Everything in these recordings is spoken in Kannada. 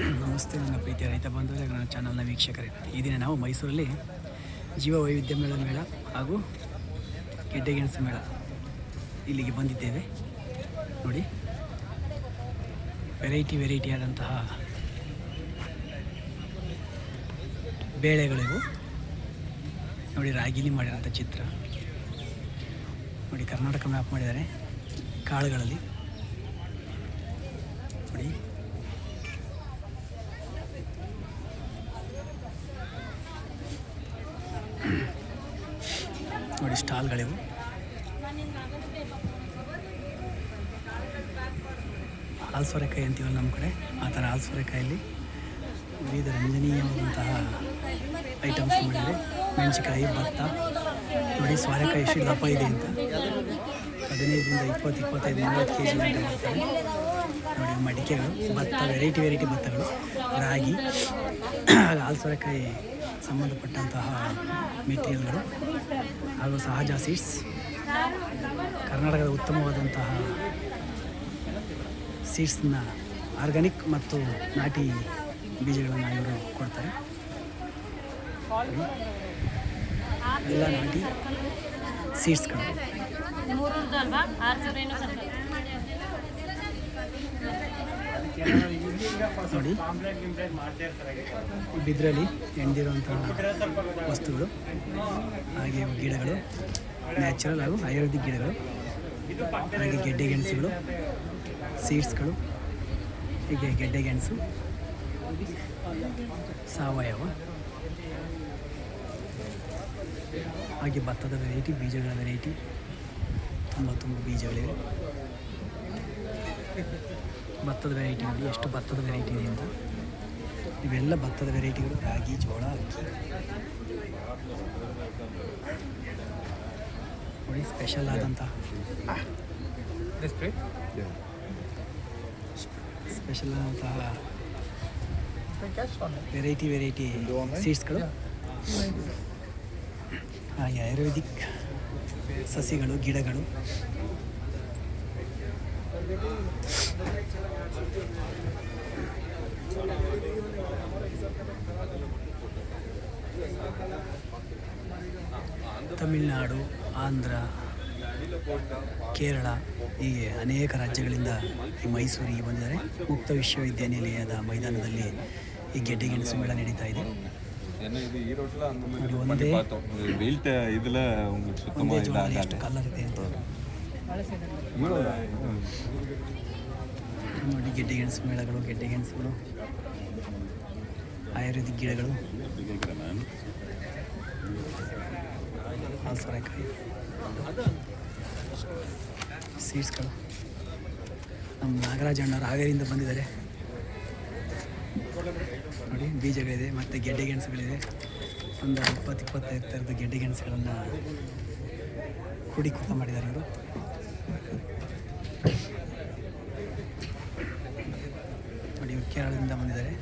ನಮಸ್ತೆ ನನ್ನ ಪ್ರೀತಿಯ ರೈತ ಬಂಧುಗಳೇ, ನನ್ನ ಚಾನಲ್ನ ವೀಕ್ಷಕರೇ. ಈ ದಿನ ನಾವು ಮೈಸೂರಲ್ಲಿ ಜೀವ ವೈವಿಧ್ಯ ಮೇಳ ಹಾಗೂ ಗೆಡ್ಡೆಗೆಣಸು ಮೇಳ ಇಲ್ಲಿಗೆ ಬಂದಿದ್ದೇವೆ. ನೋಡಿ, ವೆರೈಟಿ ಆದಂತಹ ಬೇಳೆಗಳಿವು. ನೋಡಿ, ರಾಗಿಲಿ ಮಾಡಿರೋಂಥ ಚಿತ್ರ ನೋಡಿ, ಕರ್ನಾಟಕ ಮ್ಯಾಪ್ ಮಾಡಿದ್ದಾರೆ ಕಾಳುಗಳಲ್ಲಿ. ನೋಡಿ, ನೋಡಿ ಸ್ಟಾಲ್ಗಳಿವು. ಹಾಲು ಸೋರೆಕಾಯಿ ಅಂತೀವಲ್ಲ ನಮ್ಮ ಕಡೆ, ಆ ಥರ ಹಾಲು ಸೋರೆಕಾಯಲ್ಲಿ ವಿವಿಧ ರಂಜನೀಯವಾದಂತಹ ಐಟಮ್ಸ್ ಮಾಡಿದರೆ. ಮೆಣಸಿಕಾಯಿ, ಭತ್ತ. ನೋಡಿ, ಸೋರೆಕಾಯಿ ಎಷ್ಟು ದಪ್ಪ ಇದೆ ಅಂತ. 15ರಿಂದ 20-25-30 kg ಗಂಟೆ ಬರ್ತವೆ. ನೋಡಿ, ಮಡಿಕೆಗಳು, ಭತ್ತ, ವೆರೈಟಿ ಭತ್ತಗಳು, ರಾಗಿ, ಹಾಲು ಸೋರೆಕಾಯಿ ಸಂಬಂಧಪಟ್ಟಂತಹ ಮೆಟೀರಿಯಲ್ಗಳು ಹಾಗೂ ಸಹಜ ಸೀಡ್ಸ್. ಕರ್ನಾಟಕದ ಉತ್ತಮವಾದಂತಹ ಸೀಡ್ಸ್ನ ಆರ್ಗ್ಯಾನಿಕ್ ಮತ್ತು ನಾಟಿ ಬೀಜಗಳನ್ನು ಇವರು ಕೊಡ್ತಾರೆ. ಎಲ್ಲ ನಾಟಿ ಸೀಡ್ಸ್ಗಳು. ನೋಡಿ, ಬಿದ್ರಲ್ಲಿ ಎಣ್ದಿರುವಂತಹ ವಸ್ತುಗಳು, ಹಾಗೆ ಗಿಡಗಳು, ನ್ಯಾಚುರಲ್ ಹಾಗೂ ಆಯುರ್ವೇದಿಕ್ ಗಿಡಗಳು, ಹಾಗೆ ಗೆಡ್ಡೆಗೆಣಸುಗಳು, ಸೀಡ್ಸ್ಗಳು. ಹೀಗೆ ಗೆಡ್ಡೆಗೆಣಸು, ಸಾವಯವ, ಹಾಗೆ ಭತ್ತದ ವೆರೈಟಿ, ಬೀಜಗಳ ವೆರೈಟಿ. ತುಂಬ ಬೀಜಗಳಿವೆ. ಭತ್ತದ ವೆರೈಟಿ ನೋಡಿ, ಎಷ್ಟು ಭತ್ತದ ವೆರೈಟಿ ಇದೆ ಅಂತ. ಇವೆಲ್ಲ ಭತ್ತದ ವೆರೈಟಿಗಳು, ರಾಗಿ, ಜೋಳ, ಅಕ್ಕಿ. ನೋಡಿ, ಸ್ಪೆಷಲ್ ಆದಂತಹ ವೆರೈಟಿ ಸೀಡ್ಸ್ಗಳು, ಹಾಗೆ ಆಯುರ್ವೇದಿಕ್ ಸಸಿಗಳು, ಗಿಡಗಳು. ತಮಿಳುನಾಡು, ಆಂಧ್ರ, ಕೇರಳ, ಹೀಗೆ ಅನೇಕ ರಾಜ್ಯಗಳಿಂದ ಈ ಮೈಸೂರಿಗೆ ಬಂದಿದ್ದಾರೆ. ಮುಕ್ತ ವಿಶ್ವವಿದ್ಯಾನಿಲಯದ ಮೈದಾನದಲ್ಲಿ ಈ ಗೆಡ್ಡೆಗೆಣಸು ಮೇಳ ನಡೀತಾ ಇದೆ. ಒಂದೇ ಜೋಳದಲ್ಲಿ ಎಷ್ಟು ಕಲರ್ ಇದೆ ಅಂತ ನೋಡಿ. ಗೆಡ್ಡೆಗೆಣಸು ಮೇಳಗಳು, ಗೆಡ್ಡೆಗೆಣಸುಗಳು, ಆಯುರ್ವೇದಿಕ್ ಗಿಡಗಳು, ಹಾಲು ಸೋರೆಕಾಯಿ, ಸೀಡ್ಸ್ಗಳು. ನಮ್ಮ ನಾಗರಾಜ ಅಣ್ಣರು ಹಾವೇರಿಯಿಂದ ಬಂದಿದ್ದಾರೆ. ನೋಡಿ, ಬೀಜಗಳಿದೆ ಮತ್ತು ಗೆಡ್ಡೆಗೆಣಸುಗಳಿದೆ. ಒಂದು 20-25 ಥರದ ಗೆಡ್ಡೆಗೆಣಸುಗಳನ್ನು ಕೂತ ಮಾಡಿದ್ದಾರೆ ಇವರು. ನೋಡಿ, ಇವರು ಕೇರಳದಿಂದ ಬಂದಿದ್ದಾರೆ.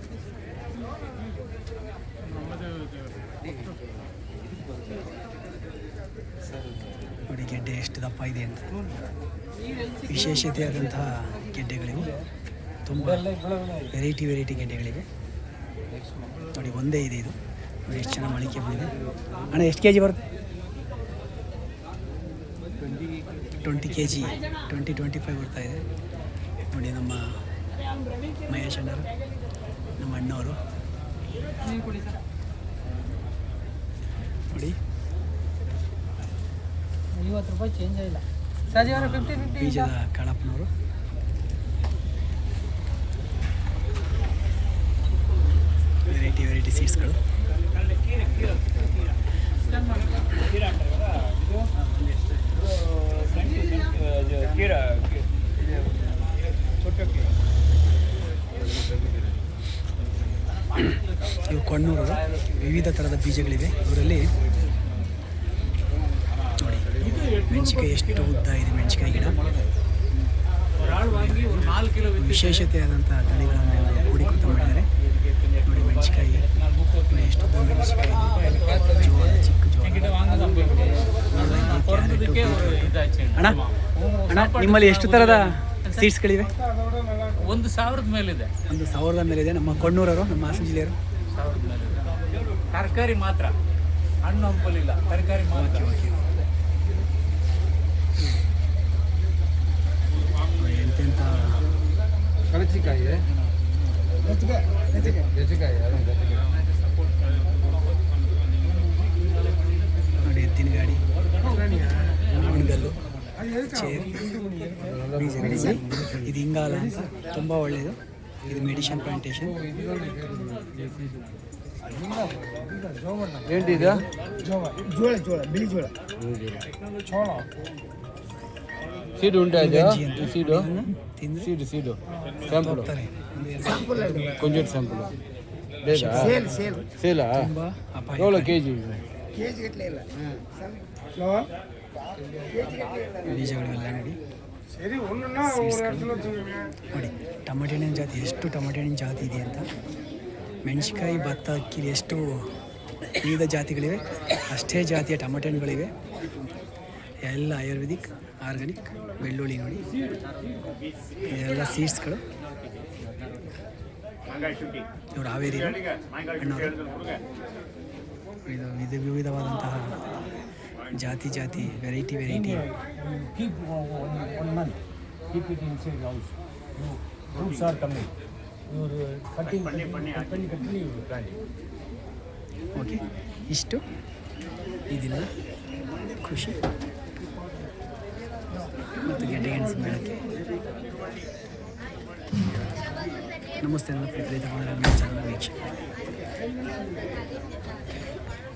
ನೋಡಿ, ಗೆಡ್ಡೆ ಎಷ್ಟು ದಪ್ಪ ಇದೆ ಅಂತ. ವಿಶೇಷತೆಯಾದಂತಹ ಗೆಡ್ಡೆಗಳಿವೆ. ತುಂಬ ವೆರೈಟಿ ಗೆಡ್ಡೆಗಳಿವೆ. ನೋಡಿ, ಒಂದೇ ಇದೆ ಇದು. ನೋಡಿ, ಎಷ್ಟು ಚೆನ್ನಾಗಿ ಮೊಳಕೆ ಬಂದಿದೆ. ಅಣ್ಣ, ಎಷ್ಟು kg ಬರುತ್ತೆ? 20 kg, 20-25 ಬರ್ತಾ ಇದೆ. ನೋಡಿ, ನಮ್ಮ ಮಹೇಶ್ ಅಣ್ಣರು, ನಮ್ಮ ಅಣ್ಣವರು. ನೋಡಿ, 50 ರೂಪಾಯಿ ಚೇಂಜ್ ಆಗಿಲ್ಲ. ಬೀಜದ ಕಾಳಪ್ಪನವರು. ವೆರೈಟಿ ಸೀಡ್ಸ್ಗಳು. ಇವು ಕೊಣ್ಣೂರು. ವಿವಿಧ ಥರದ ಬೀಜಗಳಿವೆ ಇವರಲ್ಲಿ. ನೋಡಿ, ಮೆಣಸಿಕಾಯಿ ಎಷ್ಟು ಉದ್ದ ಇದೆ. ಮೆಣಸಿಕಾಯಿ ಗಿಡ ವಿಶೇಷತೆಯಾದಂಥ ತಳಿಗಳನ್ನು ಕೂಡಿಕೊತ ಮಾಡಿದ್ದಾರೆ. ನೋಡಿ, ಮೆಣಸಿಕಾಯಿ ಎಷ್ಟು ಉದ್ದ ಮೆಣಸಿಕಾಯಿ ಇದೆ. ಜೋಳ, ಚಿಕ್ಕ ಜೋಳ, ಕ್ಯಾರೆಟು, ಬೀಟ್ರೂಟು. ಅಣ್ಣ, ನಿಮ್ಮಲ್ಲಿ ಎಷ್ಟು ಥರದ ಸೀಡ್ಸ್ಗಳಿವೆ? 1,000 ಮೇಲಿದೆ. 1,000 ಮೇಲಿದೆ. ನಮ್ಮ ಕೊಣ್ಣೂರವರು, ನಮ್ಮ ಹಾಸನ ಜಿಲ್ಲೆಯವರು. 1,000 ಮೇಲಿದೆ. ತರಕಾರಿ ಮಾತ್ರ, ಹಣ್ಣು ಹಂಪಲಿಲ್ಲ, ತರಕಾರಿ ಮಾತ್ರ. ಎಂತೆಂಥ ಕಳಚಿಕಾಯಿ, ನೋಡಿ, ಎತ್ತಿನ ಗಾಡಿ, ಅವನಗಲ್ಲು, ಚೇರ್, ಬೀಜ ಗಿಡ. ಇದು ಇಂಗಾಲ ಅಂತ, ತುಂಬ ಒಳ್ಳೆಯದು. ಇದು ಮೆಡಿಷನ್ ಪ್ಲಾಂಟೇಶನ್. ఏంటిదా ಜೋಳ ಜೋಳ ಬಿಳಿ ಜೋಳ ಚೋಳ సీడ్ ఉంటుంది సీడు ತಿಂದು సీడు సీడు శాంపుల్ ಹೋಗ್ತಾರೆ. కొంచెం శాంపుల్ లేదా ಸೇಲ್ ಸೇಲ್ ಸೇಲಾ ತುಂಬ ಅಪಾಯ. ಎவ்வளோ ಕೇಜಿ ಕೆಜಿ ಗಟ್ಟಲೆ ಇಲ್ಲ ಬೀಜಗಳೆಲ್ಲ ನೋಡಿ. ಸರಿ ನೋಡಿ ಟೊಮೆಟೊ ಹಣ್ಣಿನ ಜಾತಿ, ಎಷ್ಟು ಟೊಮೆಟೊ ಹಣ್ಣಿನ ಜಾತಿ ಇದೆ ಅಂತ. ಮೆಣಸಿನ್ಕಾಯಿ, ಭತ್ತ, ಅಕ್ಕಿ ಎಷ್ಟು ವಿವಿಧ ಜಾತಿಗಳಿವೆ, ಅಷ್ಟೇ ಜಾತಿಯ ಟೊಮೆಟೊ ಹಣ್ಣುಗಳಿವೆ. ಎಲ್ಲ ಆಯುರ್ವೇದಿಕ್, ಆರ್ಗಾನಿಕ್. ಬೆಳ್ಳುಳ್ಳಿ ನೋಡಿ, ಇದೆಲ್ಲ ಸೀಡ್ಸ್ಗಳು. ಇವರು ಹಾವೇರಿ ಅಣ್ಣವರು. ಇದು ವಿವಿಧವಾದಂತಹ ಜಾತಿ variety. Keep 1 month. Keep it inside the house. Fruits are coming. You cutting, you plant. Okay, ಇಷ್ಟು ಈ ದಿನ ಖುಷಿ ಮತ್ತು ಗೆಡ್ಡೆಗೆಣಸು ಮೇಳಕ್ಕೆ. ನಮಸ್ತೆ ನನ್ನ ಪ್ರೀತಿ ರೈತ ಬಂಧುಗಳೇ, ನನ್ನ ಚಾನಲ್ ವೀಕ್ಷಕ.